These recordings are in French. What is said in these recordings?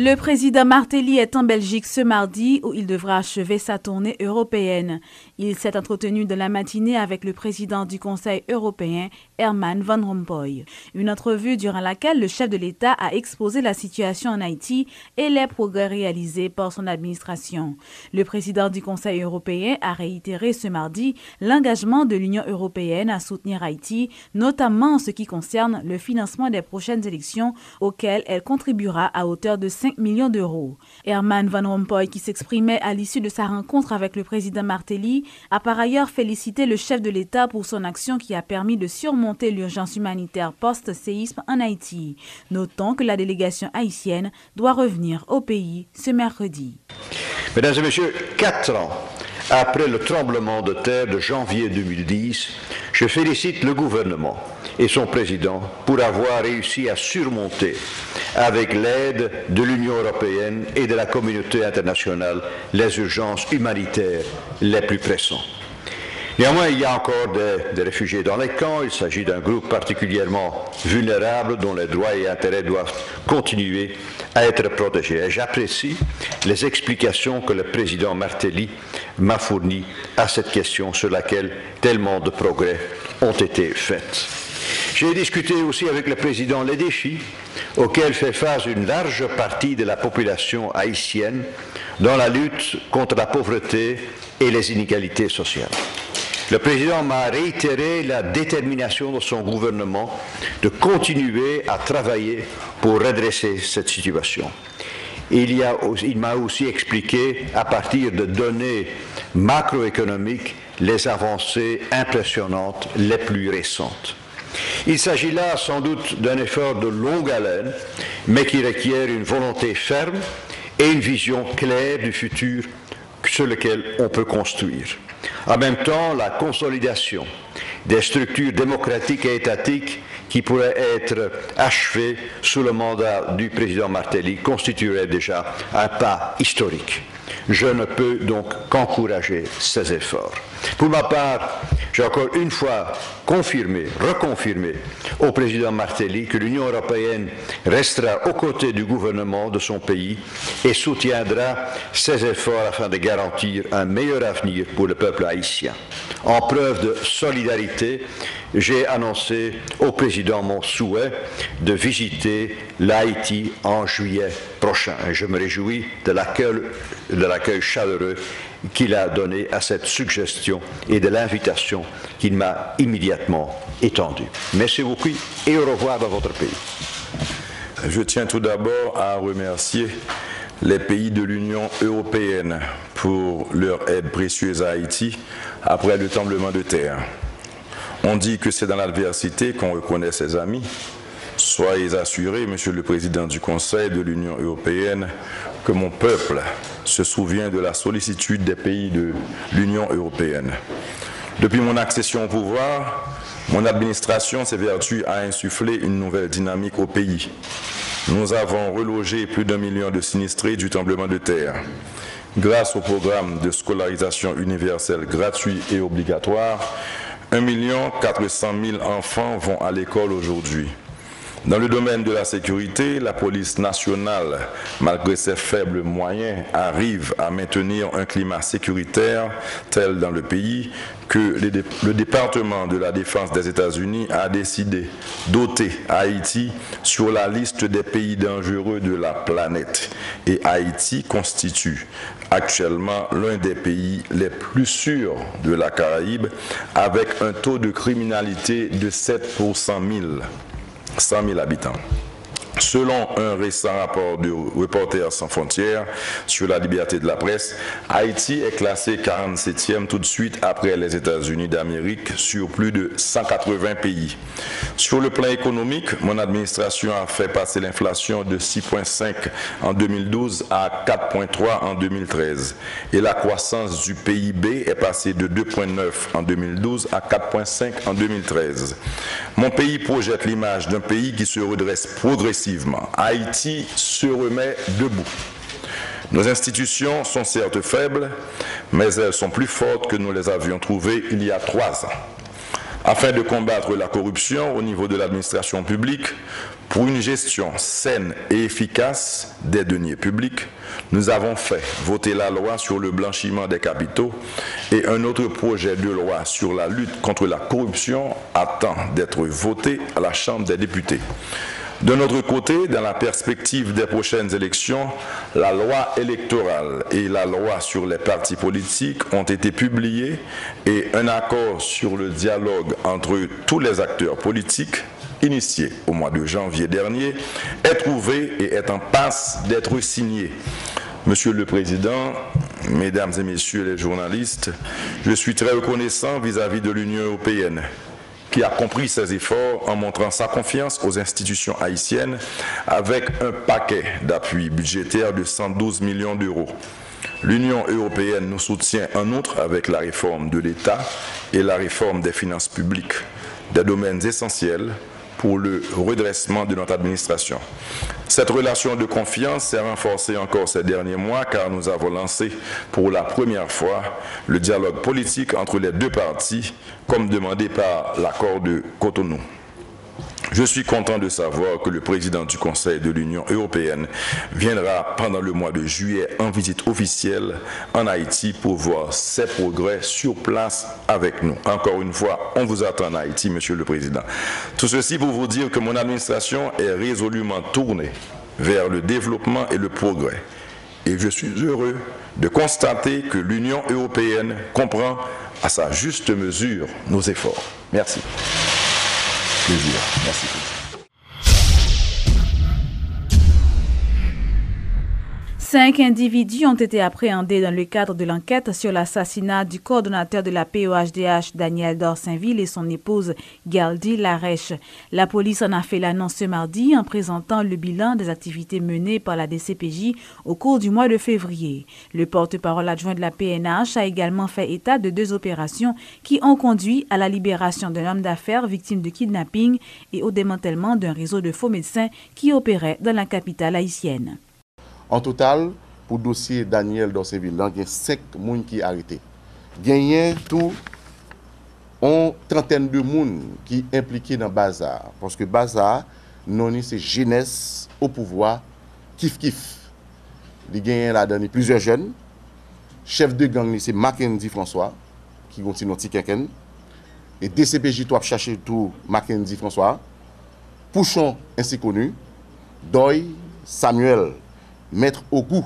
Le président Martelly est en Belgique ce mardi où il devra achever sa tournée européenne. Il s'est entretenu de la matinée avec le président du Conseil européen, Herman Van Rompuy. Une entrevue durant laquelle le chef de l'État a exposé la situation en Haïti et les progrès réalisés par son administration. Le président du Conseil européen a réitéré ce mardi l'engagement de l'Union européenne à soutenir Haïti, notamment en ce qui concerne le financement des prochaines élections auxquelles elle contribuera à hauteur de 5 millions d'euros. Herman Van Rompuy, qui s'exprimait à l'issue de sa rencontre avec le président Martelly, a par ailleurs félicité le chef de l'État pour son action qui a permis de surmonter l'urgence humanitaire post-séisme en Haïti. Notons que la délégation haïtienne doit revenir au pays ce mercredi. Mesdames et messieurs, 4 ans après le tremblement de terre de janvier 2010, je félicite le gouvernement et son président pour avoir réussi à surmonter, avec l'aide de l'Union européenne et de la communauté internationale, les urgences humanitaires les plus pressantes. Néanmoins, il y a encore des réfugiés dans les camps. Il s'agit d'un groupe particulièrement vulnérable dont les droits et intérêts doivent continuer à être protégés. Et j'apprécie les explications que le président Martelly m'a fournies à cette question sur laquelle tellement de progrès ont été faits. J'ai discuté aussi avec le président les défis auxquels fait face une large partie de la population haïtienne dans la lutte contre la pauvreté et les inégalités sociales. Le président m'a réitéré la détermination de son gouvernement de continuer à travailler pour redresser cette situation. Il m'a aussi expliqué, à partir de données macroéconomiques, les avancées impressionnantes les plus récentes. Il s'agit là sans doute d'un effort de longue haleine, mais qui requiert une volonté ferme et une vision claire du futur sur lequel on peut construire. En même temps, la consolidation des structures démocratiques et étatiques qui pourraient être achevées sous le mandat du président Martelly constituerait déjà un pas historique. Je ne peux donc qu'encourager ces efforts. Pour ma part, j'ai encore une fois reconfirmé au président Martelly que l'Union européenne restera aux côtés du gouvernement de son pays et soutiendra ses efforts afin de garantir un meilleur avenir pour le peuple haïtien. En preuve de solidarité, j'ai annoncé au président mon souhait de visiter l'Haïti en juillet prochain. Et je me réjouis de l'accueil chaleureux qu'il a donné à cette suggestion et de l'invitation qu'il m'a immédiatement étendue. Merci beaucoup et au revoir dans votre pays. Je tiens tout d'abord à remercier les pays de l'Union européenne pour leur aide précieuse à Haïti après le tremblement de terre. On dit que c'est dans l'adversité qu'on reconnaît ses amis. Soyez assurés, Monsieur le Président du Conseil de l'Union européenne, que mon peuple se souvient de la sollicitude des pays de l'Union européenne. Depuis mon accession au pouvoir, mon administration s'évertue à insuffler une nouvelle dynamique au pays. Nous avons relogé plus d'1 million de sinistrés du tremblement de terre. Grâce au programme de scolarisation universelle gratuit et obligatoire, 1 400 000 enfants vont à l'école aujourd'hui. Dans le domaine de la sécurité, la police nationale, malgré ses faibles moyens, arrive à maintenir un climat sécuritaire tel dans le pays que le département de la défense des États-Unis a décidé d'ôter Haïti sur la liste des pays dangereux de la planète. Et Haïti constitue actuellement l'un des pays les plus sûrs de la Caraïbe, avec un taux de criminalité de 7 pour 100 000 habitants. Selon un récent rapport de Reporters sans frontières sur la liberté de la presse, Haïti est classé 47e tout de suite après les États-Unis d'Amérique sur plus de 180 pays. Sur le plan économique, mon administration a fait passer l'inflation de 6,5 en 2012 à 4,3 en 2013 et la croissance du PIB est passée de 2,9 en 2012 à 4,5 en 2013. Mon pays projette l'image d'un pays qui se redresse progressivement. Haïti se remet debout. Nos institutions sont certes faibles, mais elles sont plus fortes que nous les avions trouvées il y a 3 ans. Afin de combattre la corruption au niveau de l'administration publique, Pour une gestion saine et efficace des deniers publics, nous avons fait voter la loi sur le blanchiment des capitaux et un autre projet de loi sur la lutte contre la corruption attend d'être voté à la Chambre des députés. De notre côté, dans la perspective des prochaines élections, la loi électorale et la loi sur les partis politiques ont été publiées et un accord sur le dialogue entre tous les acteurs politiques, initié au mois de janvier dernier, est trouvé et est en passe d'être signé. Monsieur le Président, Mesdames et Messieurs les journalistes, je suis très reconnaissant vis-à-vis de l'Union européenne, qui a compris ses efforts en montrant sa confiance aux institutions haïtiennes avec un paquet d'appui budgétaire de 112 millions d'euros. L'Union européenne nous soutient en outre avec la réforme de l'État et la réforme des finances publiques, des domaines essentiels pour le redressement de notre administration. Cette relation de confiance s'est renforcée encore ces derniers mois car nous avons lancé pour la première fois le dialogue politique entre les deux parties comme demandé par l'accord de Cotonou. Je suis content de savoir que le président du Conseil de l'Union européenne viendra pendant le mois de juillet en visite officielle en Haïti pour voir ses progrès sur place avec nous. Encore une fois, on vous attend en Haïti, Monsieur le Président. Tout ceci pour vous dire que mon administration est résolument tournée vers le développement et le progrès. Et je suis heureux de constater que l'Union européenne comprend à sa juste mesure nos efforts. Merci. Plaisir. Merci. Cinq individus ont été appréhendés dans le cadre de l'enquête sur l'assassinat du coordonnateur de la POHDH, Daniel Dorsainville, et son épouse, Galdi Larèche. La police en a fait l'annonce ce mardi en présentant le bilan des activités menées par la DCPJ au cours du mois de février. Le porte-parole adjoint de la PNH a également fait état de 2 opérations qui ont conduit à la libération d'un homme d'affaires victime de kidnapping et au démantèlement d'un réseau de faux médecins qui opérait dans la capitale haïtienne. En total, pour le dossier Daniel Dorsainville, il y a 5 personnes qui sont arrêtés. Il y a tout une trentaine de personnes qui sont impliquées dans le bazar. Parce que le bazar, c'est jeunesse au pouvoir, kif-kif. Il y a là-dedans plusieurs jeunes. Chef de gang, c'est Mackenzie François, qui continue à Tikenken. Et DCPJ, tu as cherché tout Mackenzie François. Pouchon, ainsi connu. Doy, Samuel, Maître Ogou,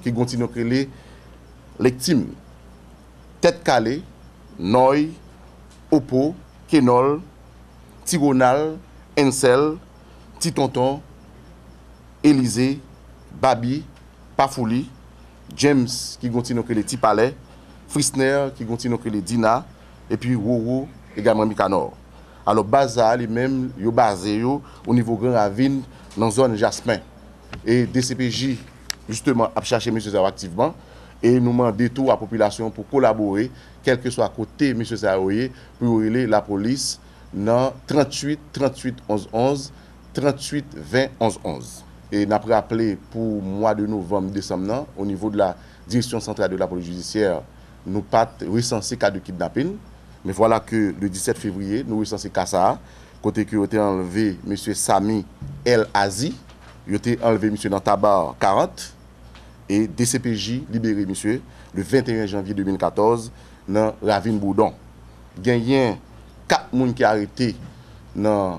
qui continue à créer les teams. Tête Calé, Noy, Opo, Kenol, Tigonal, Ensel, Titonton, Élysée, Babi, Pafouli, James qui continue à créer les Tipalais, Frisner qui continue à créer les Dina, et puis Wowo, également Mikanor. Alors, Baza, lui-même, il est basé au niveau Grand Ravine, dans la zone Jasmin. Et DCPJ, justement, a cherché M. Zao activement et nous demandons tout à la population pour collaborer, quel que soit à côté M. Zao, pour aider la police dans 38 38 11 11, 38 20 11 11. Et nous avons rappelé pour le mois de novembre, décembre, au niveau de la direction centrale de la police judiciaire, nous pas recensé cas de kidnapping. Mais voilà que le 17 février, nous recensé cas ça, côté que été enlevé M. Sami El Azi. Il a été enlevé monsieur dans tabac 40 et DCPJ libéré monsieur le 21 janvier 2014 dans Ravine Bourdon. Il y a 4 personnes qui ont arrêté dans le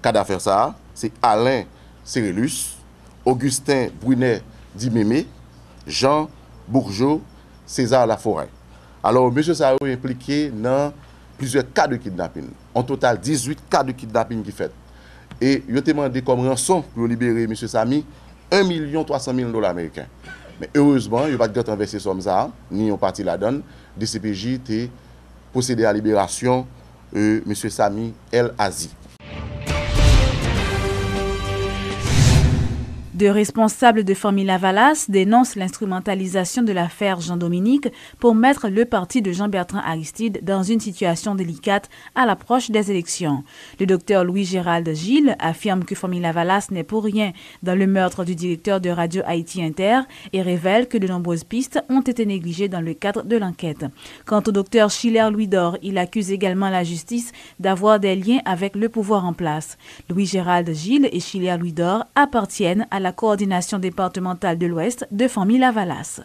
cas d'affaire ça, c'est Alain Cérélus, Augustin Brunet Dimémé, Jean Bourgeot, César Laforêt. Alors monsieur Sao est impliqué dans plusieurs cas de kidnapping. En total 18 cas de kidnapping qui fait. Et il a demandé comme rançon pour libérer M. Sami $1 300 000 américains. Mais heureusement, il n'y a pas de versé somme ça, ni on parti la donne. DCPJ a procédé à la libération de M. Sami El Azi. Deux responsables de Famille Lavalas dénoncent l'instrumentalisation de l'affaire Jean-Dominique pour mettre le parti de Jean-Bertrand Aristide dans une situation délicate à l'approche des élections. Le docteur Louis-Gérald Gilles affirme que Famille Lavalas n'est pour rien dans le meurtre du directeur de Radio Haïti Inter et révèle que de nombreuses pistes ont été négligées dans le cadre de l'enquête. Quant au docteur Schiller Louis-Dor, il accuse également la justice d'avoir des liens avec le pouvoir en place. Louis-Gérald Gilles et Schiller Louis-Dor appartiennent à la coordination départementale de l'Ouest de Famille Lavalas.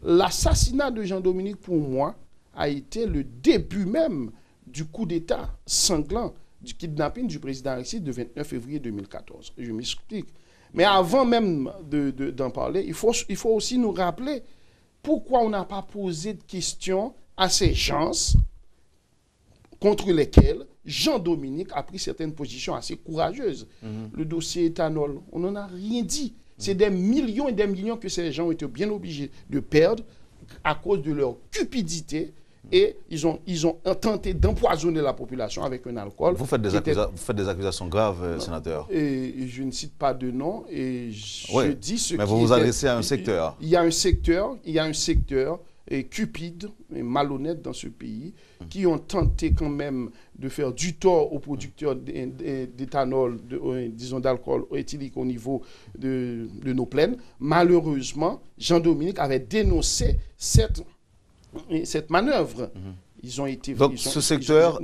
L'assassinat de Jean-Dominique, pour moi, a été le début même du coup d'État sanglant du kidnapping du président Aristide de 29 février 2014. Je m'explique. Mais avant même d'en parler, il faut aussi nous rappeler pourquoi on n'a pas posé de questions à ces gens contre lesquels Jean-Dominique a pris certaines positions assez courageuses. Le dossier éthanol, on n'en a rien dit. C'est des millions et des millions que ces gens ont été bien obligés de perdre à cause de leur cupidité et ils ont tenté d'empoisonner la population avec un alcool. Vous faites des accusations graves, sénateur. Et je ne cite pas de nom et je dis ce mais qui vous vous adressez à un secteur. Il y a un secteur cupide et malhonnête dans ce pays qui ont tenté quand même de faire du tort aux producteurs d'éthanol, disons d'alcool éthylique au niveau de nos plaines. Malheureusement, Jean-Dominique avait dénoncé cette manœuvre. Ils ont été... Donc ce secteur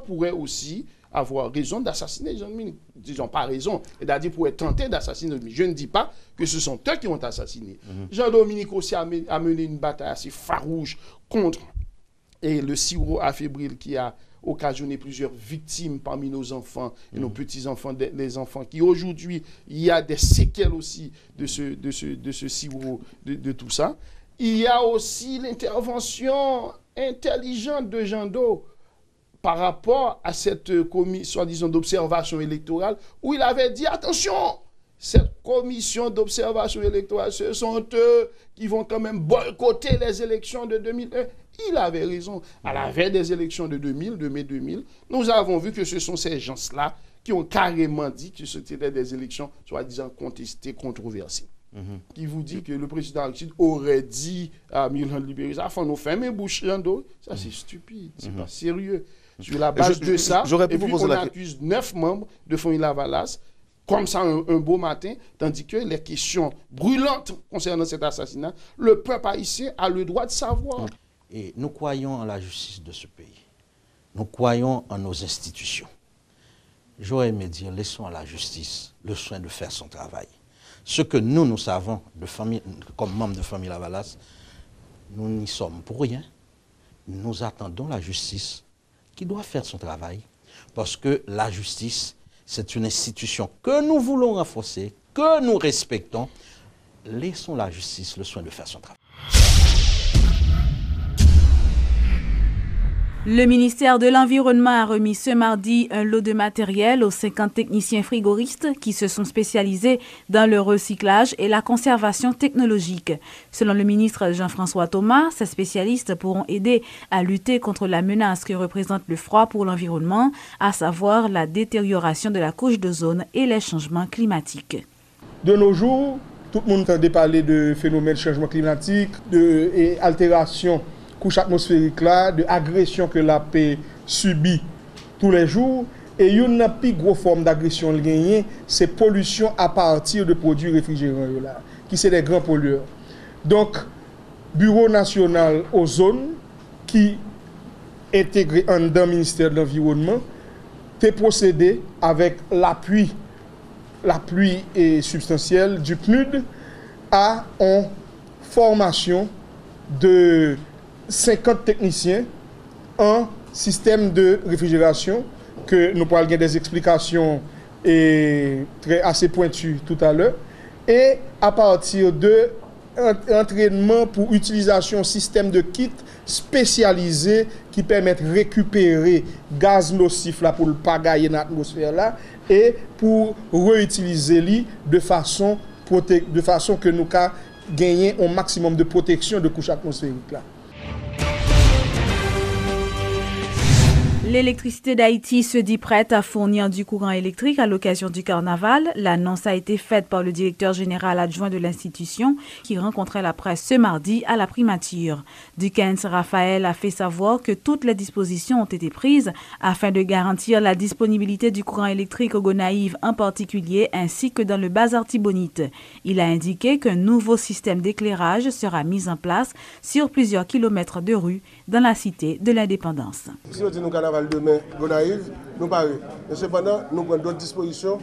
pourrait aussi avoir raison d'assassiner Jean-Dominique. Disons pas raison, c'est-à-dire pourrait tenter d'assassiner Jean-Dominique. Je ne dis pas que ce sont eux qui ont assassiné. Jean-Dominique aussi a mené une bataille assez farouche contre le sirop afébrile qui a occasionné plusieurs victimes parmi nos enfants et nos petits-enfants, les enfants qui aujourd'hui, il y a des séquelles aussi de ce sirop, de tout ça. Il y a aussi l'intervention intelligente de Jean Do par rapport à cette commission, disons, d'observation électorale, où il avait dit, attention, cette commission d'observation électorale, ce sont eux qui vont quand même boycotter les élections de 2001. Il avait raison. À la veille des élections de 2000, de mai 2000, nous avons vu que ce sont ces gens-là qui ont carrément dit que c'était des élections, soi-disant, contestées, controversées. Qui vous dit que le président Aristide aurait dit à Milan Libéry, ça faut nous fermer bouche d'eau. Ça, c'est stupide, c'est pas sérieux. Sur la base de ça, et puis on accuse 9 membres de Famille Lavalas, comme ça un beau matin, tandis que les questions brûlantes concernant cet assassinat, le peuple haïtien a le droit de savoir. Et nous croyons en la justice de ce pays. Nous croyons en nos institutions. J'aurais aimé dire, laissons à la justice le soin de faire son travail. Ce que nous savons comme membres de Famille Lavalas, nous n'y sommes pour rien. Nous attendons la justice qui doit faire son travail, parce que la justice, c'est une institution que nous voulons renforcer, que nous respectons. Laissons la justice le soin de faire son travail. Le ministère de l'Environnement a remis ce mardi un lot de matériel aux 50 techniciens frigoristes qui se sont spécialisés dans le recyclage et la conservation technologique. Selon le ministre Jean-François Thomas, ces spécialistes pourront aider à lutter contre la menace que représente le froid pour l'environnement, à savoir la détérioration de la couche d'ozone et les changements climatiques. De nos jours, tout le monde entend parler de phénomènes de changement climatique, et altération couche atmosphérique là, de agression que la paix subit tous les jours. Et une plus grosse forme d'agression gagnée, c'est pollution à partir de produits réfrigérants là, qui sont des grands pollueurs. Donc, Bureau national ozone, qui est intégré dans le ministère de l'Environnement, a procédé avec l'appui substantiel du PNUD à une formation de 50 techniciens en système de réfrigération, que nous pourrons avoir des explications assez pointues tout à l'heure, et à partir de entraînement pour utilisation système de kit spécialisé qui permettent de récupérer gaz nocif là pour le pas gagner dans l'atmosphère là et pour réutiliser de façon que nous gagner un maximum de protection de couche atmosphérique là. L'électricité d'Haïti se dit prête à fournir du courant électrique à l'occasion du carnaval. L'annonce a été faite par le directeur général adjoint de l'institution qui rencontrait la presse ce mardi à la primature. Dukens Raphaël a fait savoir que toutes les dispositions ont été prises afin de garantir la disponibilité du courant électrique au Gonaïves en particulier ainsi que dans le Bazar Tibonite. Il a indiqué qu'un nouveau système d'éclairage sera mis en place sur plusieurs kilomètres de rues dans la cité de l'Indépendance. Si nous carnaval demain, Gonaïves, nous parlons. Mais cependant, nous prenons d'autres dispositions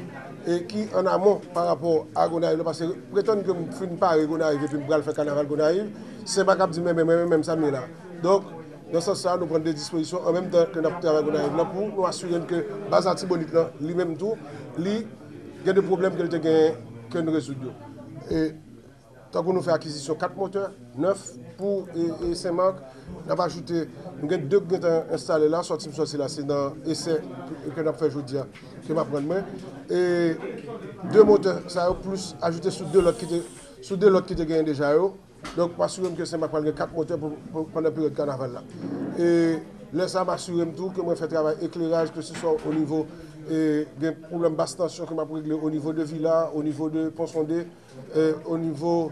et qui en amont par rapport à Gonaïves. Parce que prétendre que nous faisons pas Gonaïves et puis nous faire carnaval Gonaïves, c'est pas capable de dire même ça là. Donc, dans ce sens, nous prenons des dispositions en même temps que nous travaillons Gonaïves pour nous assurer que Bazar Tibonite, lui-même tout, il y a des problèmes que nous résoudons. Et tant que nous faisons acquisition 4 moteurs, 9 pour et Saint-Marc, nous avons ajouté, nous avons 2 qui sont installés là, sorti là, c'est dans l'essai que nous avons fait aujourd'hui, que nous avons et 2 moteurs, ça a plus ajouté sur 2 autres qui étaient gagnés déjà. Donc, je m'assure que Saint-Marc va 4 moteurs pendant la période de carnaval là. Et là, ça m'assure tout que moi je fais travail éclairage, que ce soit au niveau des problèmes basse tension que je régler au niveau de Villa, au niveau de Pont-Sondé, au niveau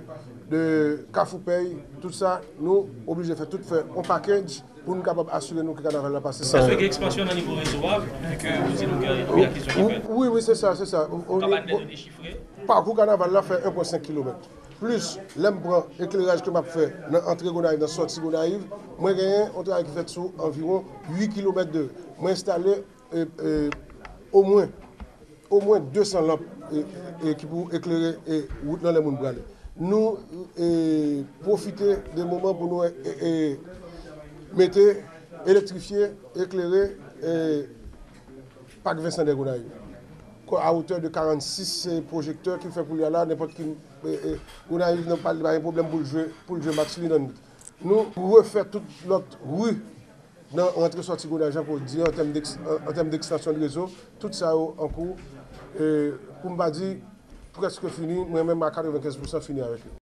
de Cafoupey, tout ça, nous obligés de faire tout faire un package pour nous capables d'assurer que le carnaval va passer. Est-ce qu'il y a une expansion au niveau réservoir, vu que vous dites qu'il y a la question qui fait? Oui, c'est ça, c'est ça. Parcours carnaval là fait 1,5 km. Plus l'éclairage que je fais dans l'entrée Gonaïves, dans la sortie Gonaïves, moi j'ai un travail qui fait sur environ 8 km de. Moi installé au moins 200 lampes qui pour éclairer et route dans les mondes. Nous profiter des moments pour nous mettre, électrifier, éclairer Parc Vincent de Gonaïves. À hauteur de 46 projecteurs qui fait pour là, n'importe qui. Gonaïves n'a pas de problème pour le jeu match. Nous refaire toute notre rue dans l'entrée-sortie Gonaïves, pour dire en termes d'extension de réseau, tout ça en cours. Pour me dire presque fini, moi-même à 95% fini avec eux.